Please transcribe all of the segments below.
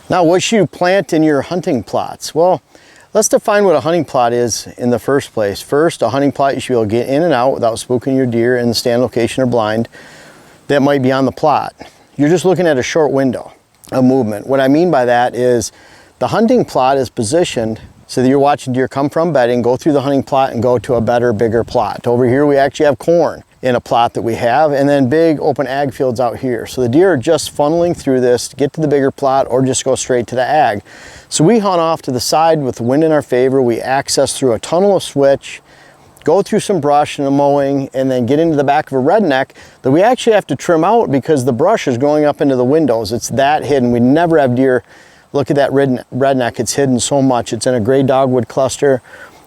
Now, what should you plant in your hunting plots? Well, let's define what a hunting plot is in the first place. First, a hunting plot you should be able to get in and out without spooking your deer in the stand location or blind that might be on the plot. You're just looking at a short window of movement. What I mean by that is the hunting plot is positioned so that you're watching deer come from bedding, go through the hunting plot and go to a better, bigger plot. Over here we actually have corn in a plot that we have, and then big open ag fields out here. So the deer are just funneling through this to get to the bigger plot or just go straight to the ag. So we hunt off to the side with the wind in our favor. We access through a tunnel of switch, go through some brush and a mowing, and then get into the back of a redneck that we actually have to trim out because the brush is going up into the windows. It's that hidden. We never have deer. Look at that redneck, it's hidden so much. It's in a gray dogwood cluster.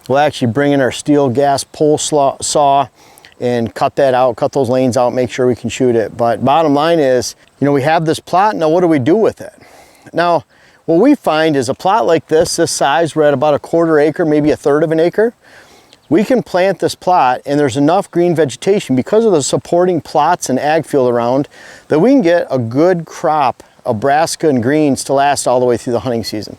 We'll actually bring in our steel gas pole saw and cut that out, cut those lanes out, make sure we can shoot it. But bottom line is, you know, we have this plot, now what do we do with it? Now, what we find is a plot like this size, we're at about a 1/4 acre, maybe 1/3 of an acre. We can plant this plot and there's enough green vegetation because of the supporting plots and ag field around that we can get a good crop of brassica and greens to last all the way through the hunting season.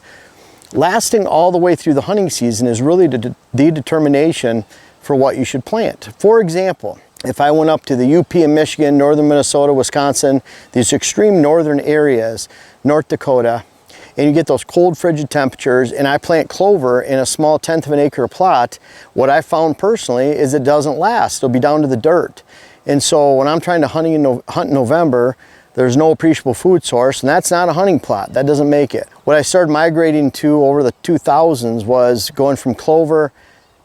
Lasting all the way through the hunting season is really the determination for what you should plant. For example, if I went up to the UP in Michigan, northern Minnesota, Wisconsin, these extreme northern areas, North Dakota, and you get those cold frigid temperatures, and I plant clover in a small 1/10 of an acre plot, what I found personally is it doesn't last. It'll be down to the dirt. And so when I'm trying to hunt in November, there's no appreciable food source, and that's not a hunting plot. That doesn't make it. What I started migrating to over the 2000s was going from clover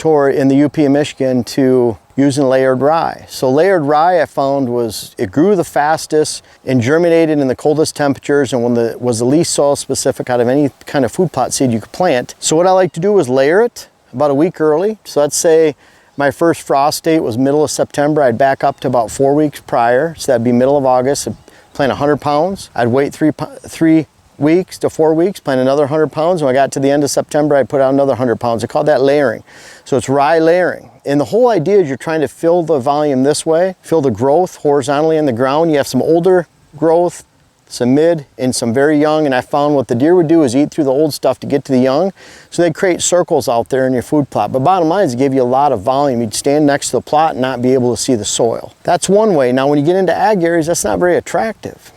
in the UP in Michigan to using layered rye. So layered rye I found it grew the fastest and germinated in the coldest temperatures and was the least soil specific out of any kind of food plot seed you could plant. So what I like to do is layer it about a week early. So let's say my first frost date was middle of September. I'd back up to about 4 weeks prior. So that'd be middle of August. I'd plant 100 pounds. I'd wait 3 weeks to 4 weeks, plant another 100 pounds. When I got to the end of September, I put out another 100 pounds. I call that layering. So it's rye layering. And the whole idea is you're trying to fill the volume this way, fill the growth horizontally in the ground. You have some older growth, some mid, and some very young. And I found what the deer would do is eat through the old stuff to get to the young. So they'd create circles out there in your food plot. But bottom line is it gave you a lot of volume. You'd stand next to the plot and not be able to see the soil. That's one way. Now when you get into ag areas, that's not very attractive.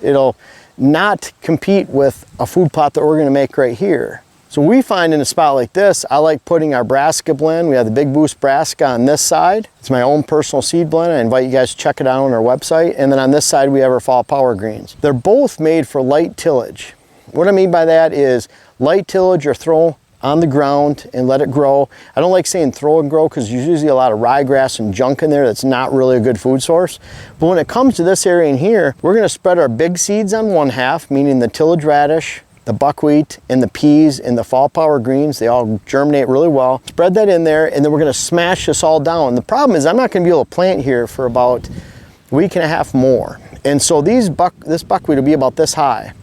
It'll not compete with a food plot that we're going to make right here. So we find in a spot like this, I like putting our Brassica Blend. We have the Big Boost Brassica on this side. It's my own personal seed blend. I invite you guys to check it out on our website. And then on this side, we have our Fall Power Greens. They're both made for light tillage. What I mean by that is light tillage or throw on the ground and let it grow. I don't like saying throw and grow because there's usually a lot of ryegrass and junk in there that's not really a good food source. But when it comes to this area in here, we're going to spread our big seeds on one half, meaning the tillage radish, the buckwheat, and the peas, and the fall power greens. They all germinate really well. Spread that in there, and then we're going to smash this all down. The problem is I'm not going to be able to plant here for about a week and a half more. And so this buckwheat will be about this high.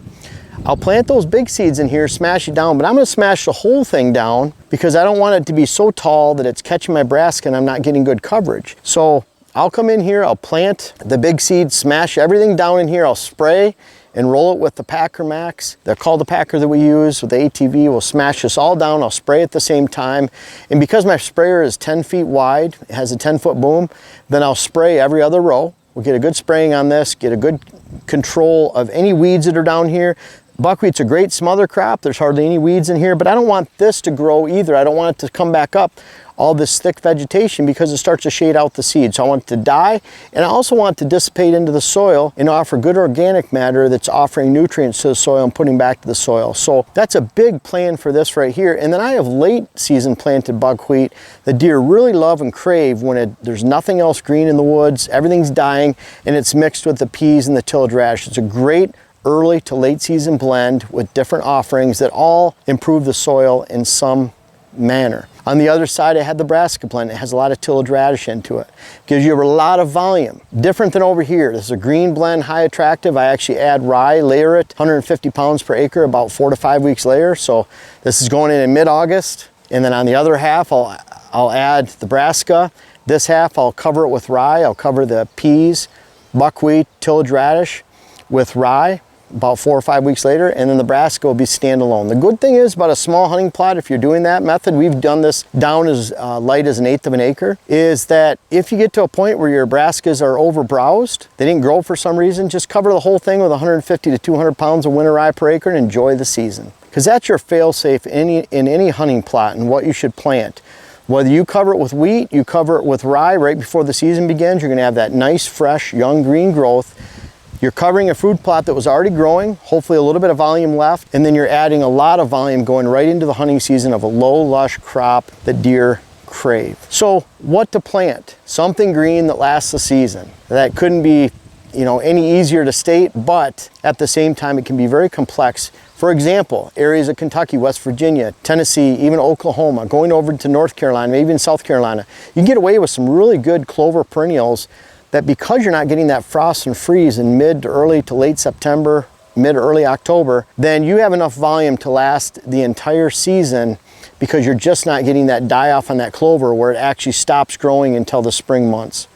I'll plant those big seeds in here, smash it down, but I'm going to smash the whole thing down because I don't want it to be so tall that it's catching my brassica and I'm not getting good coverage. So I'll come in here, I'll plant the big seeds, smash everything down in here, I'll spray and roll it with the Packer Max. They're called the Packer that we use with the ATV. We'll smash this all down, I'll spray at the same time. And because my sprayer is 10 feet wide, it has a 10-foot boom, then I'll spray every other row. We'll get a good spraying on this, get a good control of any weeds that are down here. Buckwheat's a great smother crop. There's hardly any weeds in here, but I don't want this to grow either. I don't want it to come back up, all this thick vegetation, because it starts to shade out the seed. So I want it to die, and I also want it to dissipate into the soil and offer good organic matter that's offering nutrients to the soil and putting back to the soil. So that's a big plan for this right here. And then I have late season planted buckwheat that deer really love and crave when there's nothing else green in the woods, everything's dying, and it's mixed with the peas and the tillage radish. It's a great early to late season blend with different offerings that all improve the soil in some manner. On the other side, I had the Brassica Blend. It has a lot of tillage radish into it. Gives you a lot of volume. Different than over here. This is a green blend, high attractive. I actually add rye, layer it, 150 pounds per acre, about 4 to 5 weeks later. So this is going in mid-August. And then on the other half, I'll add the Brassica. This half, I'll cover it with rye. I'll cover the peas, buckwheat, tillage radish with rye. about 4 or 5 weeks later, and then the brassica will be standalone. The good thing is about a small hunting plot, if you're doing that method, we've done this down as light as 1/8 of an acre, is that if you get to a point where your brassicas are overbrowsed, they didn't grow for some reason, just cover the whole thing with 150 to 200 pounds of winter rye per acre and enjoy the season. Because that's your fail-safe in any hunting plot and what you should plant. Whether you cover it with wheat, you cover it with rye right before the season begins, you're gonna have that nice, fresh, young green growth. You're covering a food plot that was already growing, hopefully a little bit of volume left, and then you're adding a lot of volume going right into the hunting season of a low, lush crop that deer crave. So what to plant? Something green that lasts the season. That couldn't be, you know, any easier to state, but at the same time it can be very complex. For example, areas of Kentucky, West Virginia, Tennessee, even Oklahoma, going over to North Carolina, maybe even South Carolina, you can get away with some really good clover perennials that, because you're not getting that frost and freeze in mid to early to late September, mid to early October, then you have enough volume to last the entire season, because you're just not getting that die off on that clover where it actually stops growing until the spring months.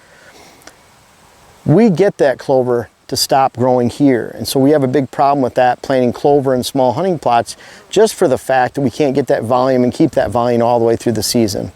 We get that clover to stop growing here, and so we have a big problem with that, planting clover in small hunting plots, just for the fact that we can't get that volume and keep that volume all the way through the season.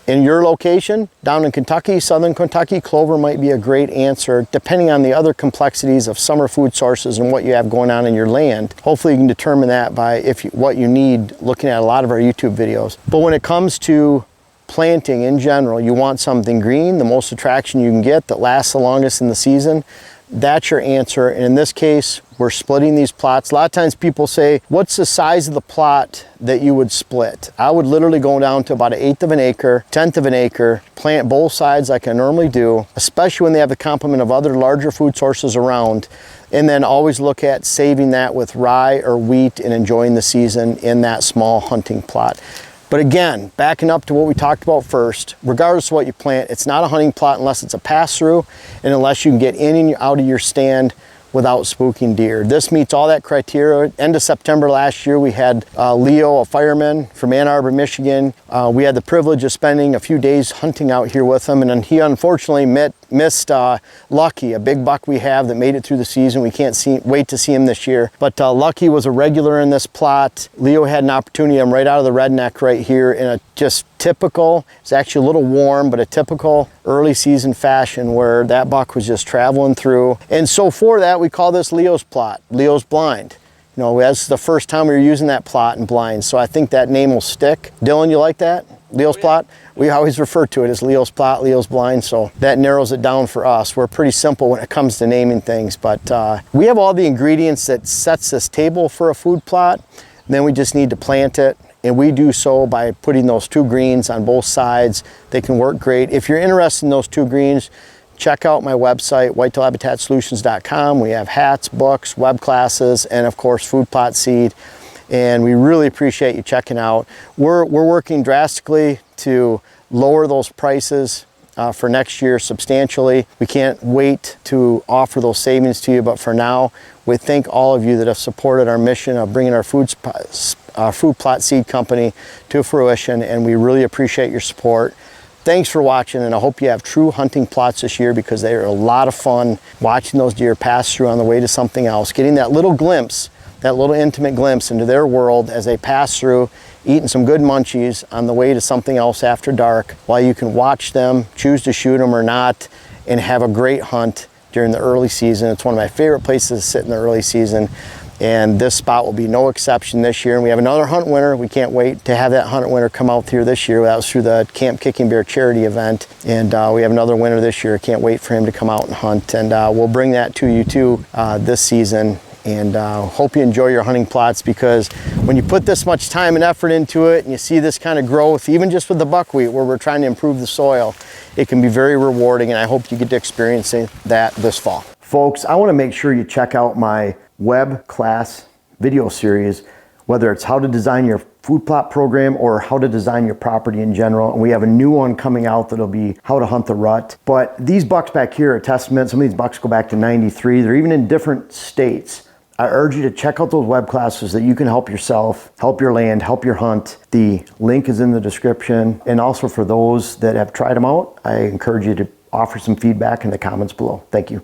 In your location, down in Kentucky, southern Kentucky, clover might be a great answer, depending on the other complexities of summer food sources and what you have going on in your land. Hopefully you can determine that by what you need, looking at a lot of our YouTube videos. But when it comes to planting in general, you want something green, the most attraction you can get, that lasts the longest in the season. That's your answer. And in this case, we're splitting these plots. A lot of times people say, what's the size of the plot that you would split? I would literally go down to about 1/8 of an acre, 1/10 of an acre, plant both sides like I normally do, especially when they have the complement of other larger food sources around, and then always look at saving that with rye or wheat and enjoying the season in that small hunting plot. But again, backing up to what we talked about first, regardless of what you plant, it's not a hunting plot unless it's a pass-through and unless you can get in and out of your stand without spooking deer. This meets all that criteria. End of September last year, we had Leo, a fireman from Ann Arbor, Michigan. We had the privilege of spending a few days hunting out here with him, and then he unfortunately missed Lucky, a big buck we have that made it through the season. We can't wait to see him this year. But Lucky was a regular in this plot. Leo had an opportunity, I'm right out of the redneck right here in a just typical, it's actually a little warm, but a typical early season fashion where that buck was just traveling through. And so for that, we call this Leo's plot, Leo's blind. You know, that's the first time we were using that plot in blind, so I think that name will stick. Dylan, you like that? Leo's plot? We always refer to it as Leo's plot, Leo's blind, so that narrows it down for us. We're pretty simple when it comes to naming things, but we have all the ingredients that sets this table for a food plot, and then we just need to plant it. And we do so by putting those 2 greens on both sides. They can work great. If you're interested in those 2 greens, check out my website, whitetailhabitatsolutions.com. We have hats, books, web classes, and of course, food plot seed. And we really appreciate you checking out. We're working drastically to lower those prices for next year substantially. We can't wait to offer those savings to you, but for now, we thank all of you that have supported our mission of bringing our food plot seed company to fruition, and we really appreciate your support. Thanks for watching, and I hope you have true hunting plots this year, because they are a lot of fun watching those deer pass through on the way to something else, getting that little glimpse, that little intimate glimpse into their world as they pass through, eating some good munchies on the way to something else after dark, while you can watch them, choose to shoot them or not, and have a great hunt during the early season. It's one of my favorite places to sit in the early season, and this spot will be no exception this year. And we have another hunt winner. We can't wait to have that hunt winner come out here this year. That was through the Camp Kicking Bear charity event, and we have another winner this year. Can't wait for him to come out and hunt, and we'll bring that to you too this season. And hope you enjoy your hunting plots, because when you put this much time and effort into it and you see this kind of growth, even just with the buckwheat where we're trying to improve the soil, it can be very rewarding, and I hope you get to experience that this fall. Folks, I want to make sure you check out my web class video series, whether it's how to design your food plot program or how to design your property in general. And we have a new one coming out that'll be how to hunt the rut. But these bucks back here are a testament. Some of these bucks go back to 93. They're even in different states. I urge you to check out those web classes that you can help yourself, help your land, help your hunt. The link is in the description. And also for those that have tried them out, I encourage you to offer some feedback in the comments below. Thank you.